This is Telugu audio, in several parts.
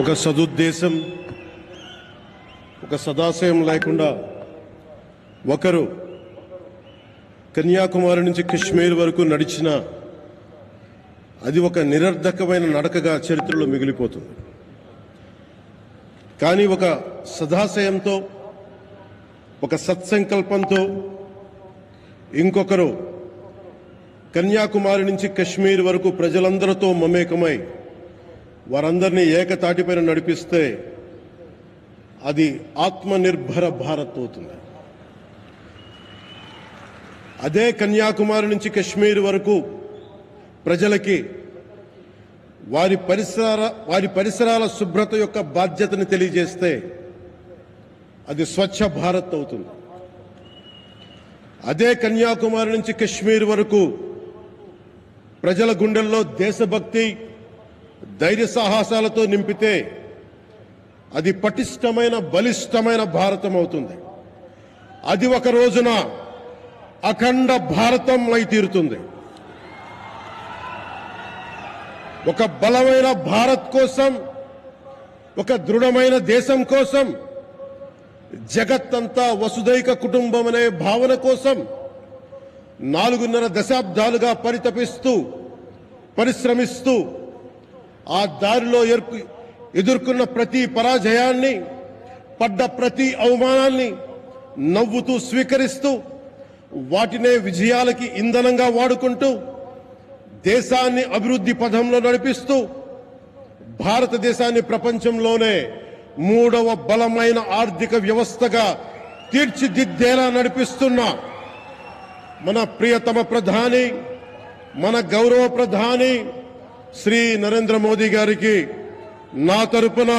ఒక సదుద్దేశం, ఒక సదాశయం లేకుండా ఒకరు కన్యాకుమారి నుంచి కశ్మీర్ వరకు నడిచిన అది ఒక నిరర్ధకమైన నడకగా చరిత్రలో మిగిలిపోతుంది. కానీ ఒక సదాశయంతో, ఒక సత్సంకల్పంతో ఇంకొకరు కన్యాకుమారి నుంచి కశ్మీర్ వరకు ప్రజలందరితో మమేకమై వారందరినీ ఏకతాటిపైన నడిపిస్తే అది ఆత్మనిర్భర భారత్ అవుతుంది. అదే కన్యాకుమారి నుంచి కశ్మీర్ వరకు ప్రజలకి వారి పరిసరాల శుభ్రత యొక్క బాధ్యతను తెలియజేస్తే అది స్వచ్ఛ భారత్ అవుతుంది. అదే కన్యాకుమారి నుంచి కశ్మీర్ వరకు ప్రజల గుండెల్లో దేశభక్తి, ధైర్య సాహసాలతో నింపితే అది పటిష్టమైన, బలిష్టమైన భారతం అవుతుంది. అది ఒక రోజున అఖండ భారతం అయి తీరుతుంది. ఒక బలమైన భారత్ కోసం, ఒక దృఢమైన దేశం కోసం, జగత్తంతా వసుదైక కుటుంబం అనే భావన కోసం 4.5 దశాబ్దాలుగా పరిశ్రమిస్తూ ఆ దారిలో ఎదుర్కొన్న ప్రతి పరాజయాన్ని, పడ్డ ప్రతి అవమానాన్ని నవ్వుతూ స్వీకరిస్తూ వాటినే విజయాలకి ఇంధనంగా వాడుకుంటూ దేశాన్ని అభివృద్ధి పథంలో నడిపిస్తూ భారతదేశాన్ని ప్రపంచంలోనే 3వ బలమైన ఆర్థిక వ్యవస్థగా తీర్చిదిద్దేలా నడిపిస్తున్న మన ప్రియతమ ప్రధాని, మన గౌరవ ప్రధాని శ్రీ నరేంద్ర మోదీ గారికి నా తరపున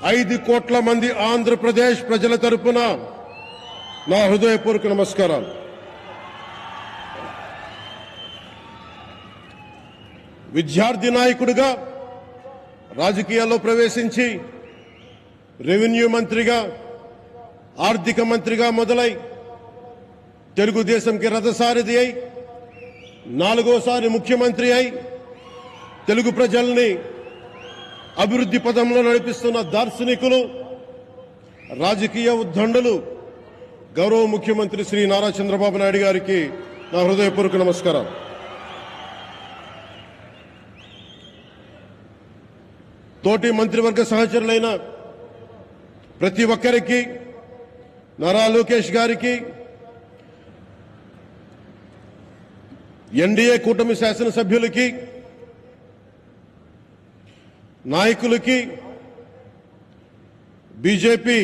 5 కోట్ల మంది ఆంధ్రప్రదేశ్ ప్రజల తరపున నా హృదయపూర్వక నమస్కారాలు. విద్యార్థి నాయకుడిగా రాజకీయాల్లో ప్రవేశించి రెవెన్యూ మంత్రిగా, ఆర్థిక మంత్రిగా మొదలై తెలుగుదేశంకి రథసారథి అయి 4వసారి ముఖ్యమంత్రి అయి తెలుగు ప్రజల్ని అభివృద్ధి పథంలో నడిపిస్తున్న దార్శనికులు, రాజకీయ ఉద్దండులు గౌరవ ముఖ్యమంత్రి శ్రీ నారా చంద్రబాబు నాయుడు గారికి నా హృదయపూర్వక నమస్కారం. తోటి మంత్రివర్గ సహచరులైన ప్రతి ఒక్కరికి, నారా లోకేష్ గారికి, ఎన్డీఏ కూటమి శాసనసభ్యులకి, నాయకులకి, బీజేపీ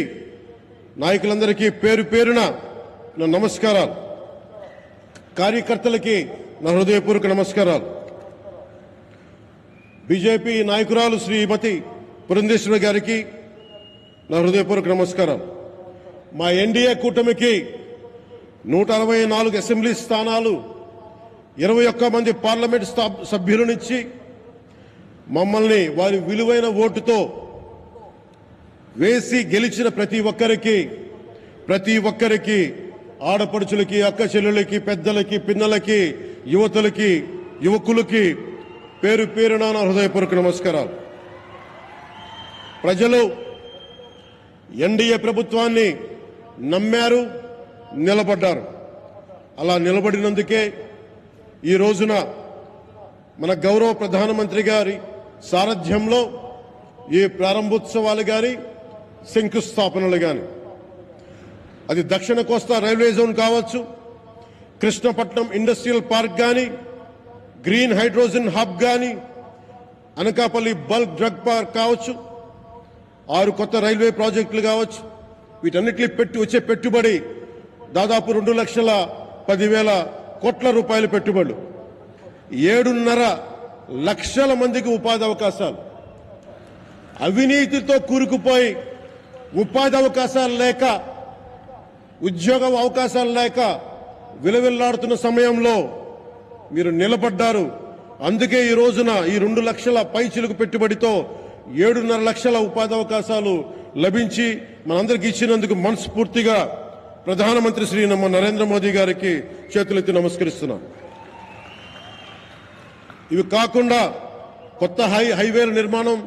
నాయకులందరికీ పేరు పేరున నా నమస్కారాలు. కార్యకర్తలకి నా హృదయపూర్వక నమస్కారాలు. బీజేపీ నాయకురాలు శ్రీమతి పురంధేశ్వరి గారికి నా హృదయపూర్వక నమస్కారాలు. మా ఎన్డీఏ కూటమికి 164 అసెంబ్లీ స్థానాలు, 21 మంది పార్లమెంట్ సభ్యులనిచ్చి మమ్మల్ని వారి విలువైన ఓటుతో వేసి గెలిచిన ప్రతి ఒక్కరికి ఆడపడుచులకి, అక్క చెల్లెలకి, పెద్దలకి, పిన్నలకి, యువతులకి, యువకులకి పేరు పేరున నా హృదయపూర్వక నమస్కారాలు. ప్రజలు ఎన్డీఏ ప్రభుత్వాన్ని నమ్మారు, నిలబడ్డారు. అలా నిలబడినందుకే ఈ రోజున మన గౌరవ ప్రధానమంత్రి గారి సారథ్యంలో ఈ ప్రారంభోత్సవాలు కానీ, శంకుస్థాపనలు కానీ, అది దక్షిణ కోస్తా రైల్వే జోన్ కావచ్చు, కృష్ణపట్నం ఇండస్ట్రియల్ పార్క్ కానీ, గ్రీన్ హైడ్రోజన్ హబ్ కానీ, అనకాపల్లి బల్క్ డ్రగ్ పార్క్ కావచ్చు, 6 కొత్త రైల్వే ప్రాజెక్టులు కావచ్చు, వీటన్నిటిని వచ్చే పెట్టుబడి దాదాపు 2,10,000 కోట్ల రూపాయల పెట్టుబడులు, 7.5 లక్షల మందికి ఉపాధి అవకాశాలు. అవినీతితో కూరుకుపోయి ఉపాధి అవకాశాలు లేక, ఉద్యోగ అవకాశాలు లేక విలవిల్లాడుతున్న సమయంలో మీరు నిలబడ్డారు. అందుకే ఈ రోజున ఈ 2 లక్షల పైచిలుకు పెట్టుబడితో 7.5 లక్షల ఉపాధి అవకాశాలు లభించి మనందరికీ ఇచ్చినందుకు మనస్ఫూర్తిగా ప్రధానమంత్రి శ్రీ నరేంద్ర మోదీ గారికి చేతులెత్తి నమస్కరిస్తున్నాం. ఇవి కాకుండా కొత్త హైవేల నిర్మాణం,